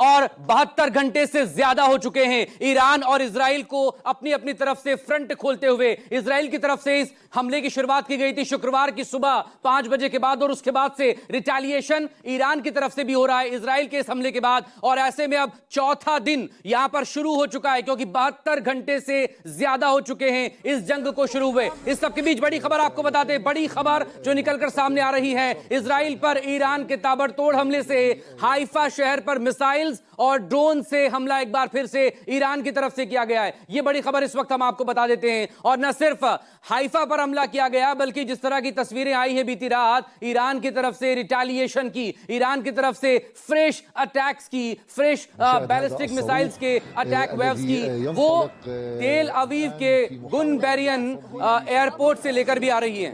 और 72 घंटे से ज्यादा हो चुके हैं ईरान और इजराइल को अपनी अपनी तरफ से फ्रंट खोलते हुए। इजराइल की तरफ से इस हमले की शुरुआत की गई थी शुक्रवार की सुबह 5 बजे के बाद, और उसके बाद से रिटेलिएशन ईरान की तरफ से भी हो रहा है इजराइल के इस हमले के बाद। और ऐसे में अब चौथा दिन यहां पर शुरू हो चुका है, क्योंकि 72 घंटे से ज्यादा हो चुके हैं इस जंग को शुरू हुए। इस सब के बीच बड़ी खबर आपको बता दें, बड़ी खबर जो निकलकर सामने आ रही है, इजराइल पर ईरान के ताबड़तोड़ हमले से हाइफा शहर पर मिसाइल्स और ड्रोन से हमला एक बार फिर से ईरान की तरफ से किया गया है। यह बड़ी खबर इस वक्त हम आपको बता देते हैं। और न सिर्फ हाइफा पर हमला किया गया, बल्कि जिस तरह की तस्वीरें आई हैं बीती रात, ईरान की तरफ से रिटेलिएशन की, ईरान की तरफ से फ्रेश अटैक्स की, फ्रेश बैलिस्टिक मिसाइल्स के अटैक वेव्स की, वो तेल अवीव के गुनबेरियन एयरपोर्ट से लेकर भी आ रही है।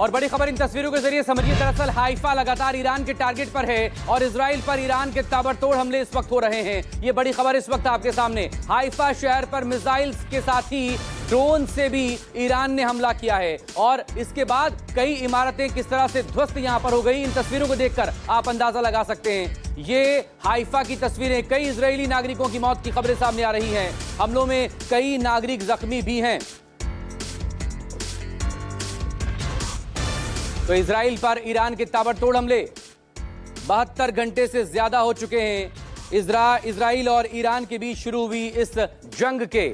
और बड़ी खबर इन तस्वीरों के जरिए समझिए, दरअसल हाइफा लगातार ईरान के टारगेट पर है और इजराइल पर ईरान के ताबड़तोड़ हमले इस वक्त हो रहे हैं। ये बड़ी खबर इस वक्त आपके सामने। हाइफा शहर पर मिसाइल्स के साथ ही ड्रोन से भी ईरान ने हमला किया है, और इसके बाद कई इमारतें किस तरह से ध्वस्त यहां पर हो गई, इन तस्वीरों को देखकर आप अंदाजा लगा सकते हैं। ये हाइफा की तस्वीरें, कई इजरायली नागरिकों की मौत की खबरें सामने आ रही हैं। हमलों में कई नागरिक जख्मी भी हैं। तो इजराइल पर ईरान के ताबड़तोड़ हमले 72 घंटे से ज्यादा हो चुके हैं इजराइल और ईरान के बीच शुरू हुई इस जंग के।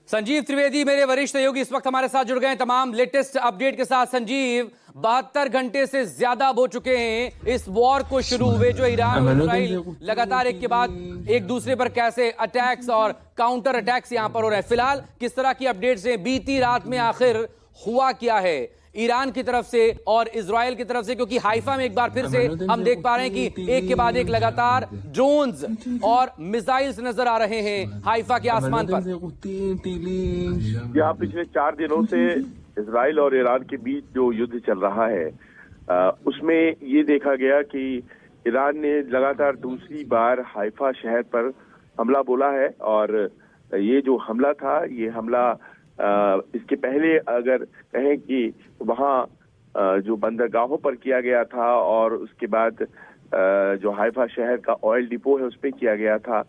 संजीव त्रिवेदी मेरे वरिष्ठ सहयोगी इस वक्त हमारे साथ जुड़ गए हैं तमाम लेटेस्ट अपडेट के साथ। संजीव, 72 घंटे से ज्यादा हो चुके हैं इस वॉर को शुरू हुए, जो ईरान और इजराइल लगातार एक के बाद एक दूसरे पर कैसे अटैक्स और काउंटर अटैक्स यहां पर हो रहे हैं। फिलहाल किस तरह की अपडेट्स हैं? बीती रात में आखिर हुआ क्या है ईरान की तरफ से और इजराइल की तरफ से? क्योंकि हाइफा में एक बार फिर से हम देख पा रहे हैं कि एक के बाद एक लगातार ड्रोन्स और मिसाइल्स नजर आ रहे हैं हाइफा के आसमान पर। यहाँ पिछले 4 दिनों से इजराइल और ईरान के बीच जो युद्ध चल रहा है, उसमें ये देखा गया कि ईरान ने लगातार दूसरी बार हाइफा शहर पर हमला बोला है। और ये जो हमला था, ये हमला इसके पहले अगर कहें कि वहाँ जो बंदरगाहों पर किया गया था, और उसके बाद जो हाइफा शहर का ऑयल डिपो है उस पर किया गया था।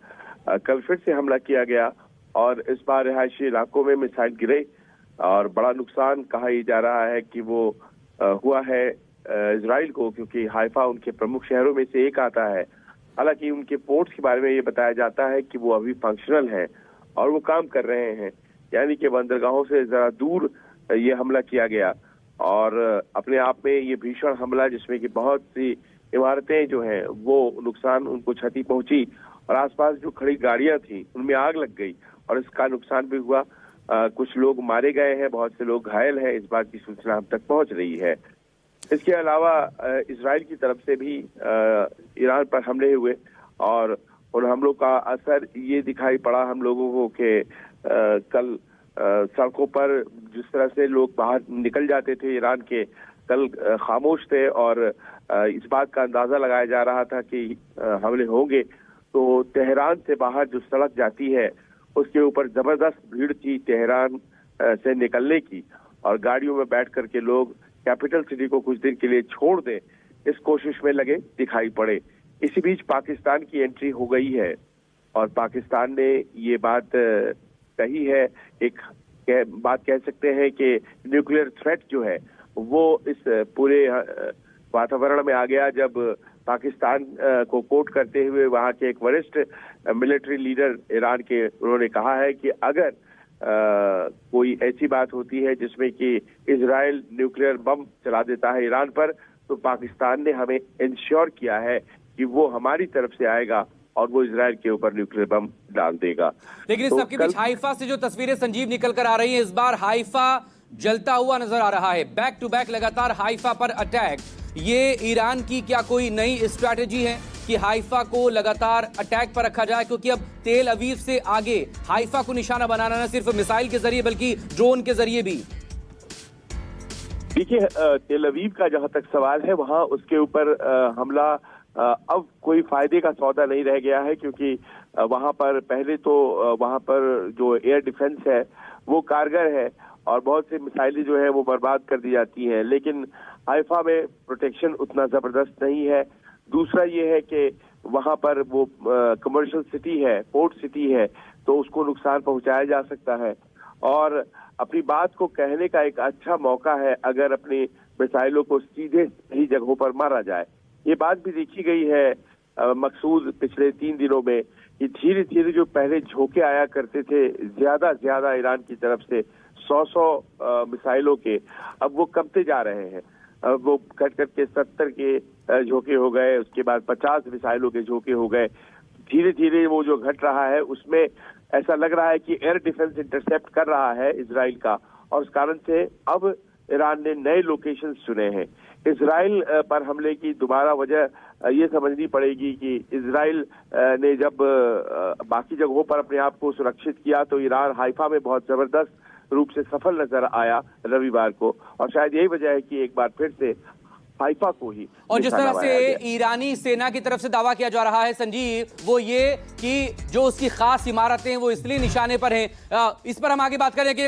कल फिर से हमला किया गया और इस बार रिहायशी इलाकों में मिसाइल गिरे और बड़ा नुकसान कहा जा रहा है कि वो हुआ है इजराइल को, क्योंकि हाइफा उनके प्रमुख शहरों में से एक आता है। हालांकि उनके पोर्ट्स के बारे में ये बताया जाता है कि वो अभी फंक्शनल है और वो काम कर रहे हैं, यानी कि बंदरगाहों से जरा दूर ये हमला किया गया। और अपने आप में ये भीषण हमला, जिसमें कि बहुत सी इमारतें जो हैं वो नुकसान, उनको क्षति पहुंची, और आसपास जो खड़ी गाड़ियां थी उनमें आग लग गई और इसका नुकसान भी हुआ। कुछ लोग मारे गए हैं, बहुत से लोग घायल हैं, इस बात की सूचना हम तक पहुंच रही है। इसके अलावा इजराइल की तरफ से भी ईरान पर हमले हुए और उन हमलों का असर ये दिखाई पड़ा हम लोगों को कि कल सड़कों पर जिस तरह से लोग बाहर निकल जाते थे ईरान के, कल खामोश थे और इस बात का अंदाजा लगाया जा रहा था कि हमले होंगे। तो तेहरान से बाहर जो सड़क जाती है उसके ऊपर जबरदस्त भीड़ थी तेहरान से निकलने की, और गाड़ियों में बैठ करके लोग कैपिटल सिटी को कुछ देर के लिए छोड़ दें, इस कोशिश में लगे दिखाई पड़े। इसी बीच पाकिस्तान की एंट्री हो गई है और पाकिस्तान ने ये बात कही है, एक बात कह सकते हैं कि न्यूक्लियर थ्रेट जो है वो इस पूरे वातावरण में आ गया जब पाकिस्तान को कोट करते हुए वहां के एक वरिष्ठ मिलिट्री लीडर ईरान के, उन्होंने कहा है कि अगर कोई ऐसी बात होती है जिसमें कि इजराइल न्यूक्लियर बम चला देता है ईरान पर, तो पाकिस्तान ने हमें इंश्योर किया है कि वो हमारी तरफ से आएगा और वो इजराइल के ऊपर न्यूक्लियर बम डाल देगा। लेकिन इस सबके बीच हाइफा से जो तस्वीरें संजीव निकल कर आ रही हैं, इस बार हाइफा जलता हुआ नजर आ रहा है। बैक टू बैक लगातार हाइफा पर अटैक। ये ईरान की क्या कोई नई स्ट्रैटेजी है कि हाइफा को लगातार अटैक पर रखा जाए, क्योंकि अब तेल अवीव से आगे हाइफा को निशाना बनाना न सिर्फ मिसाइल के जरिए बल्कि ड्रोन के जरिए भी? देखिए, तेल अवीव का जहां तक सवाल है वहां उसके ऊपर हमला अब कोई फायदे का सौदा नहीं रह गया है, क्योंकि वहां पर पहले तो वहां पर जो एयर डिफेंस है वो कारगर है और बहुत सी मिसाइलें जो है वो बर्बाद कर दी जाती हैं, लेकिन हाइफा में प्रोटेक्शन उतना जबरदस्त नहीं है। दूसरा ये है कि वहां पर वो कमर्शियल सिटी है, पोर्ट सिटी है, तो उसको नुकसान पहुंचाया जा सकता है और अपनी बात को कहने का एक अच्छा मौका है अगर अपनी मिसाइलों को सीधे सही जगहों पर मारा जाए। ये बात भी देखी गई है मकसूद पिछले 3 दिनों में कि धीरे धीरे जो पहले झोंके आया करते थे ज्यादा ईरान की तरफ से 100 मिसाइलों के, अब वो कमते जा रहे हैं। वो घट के 70 के झोंके हो गए, उसके बाद 50 मिसाइलों के झोंके हो गए। धीरे धीरे वो जो घट रहा है उसमें ऐसा लग रहा है कि एयर डिफेंस इंटरसेप्ट कर रहा है इजराइल का, और उस कारण से अब ईरान ने नए लोकेशन चुने हैं। इजराइल पर हमले की दोबारा वजह ये समझनी पड़ेगी कि इजराइल ने जब बाकी जगहों पर अपने आप को सुरक्षित किया तो ईरान हाइफा में बहुत जबरदस्त रूप से सफल नजर आया रविवार को, और शायद यही वजह है कि एक बार फिर से हाइफा को ही। और जिस तरह से ईरानी सेना की तरफ से दावा किया जा रहा है संजीव, वो ये कि जो उसकी खास इमारतें वो इसलिए निशाने पर हैं, इस पर हम आगे बात करेंगे।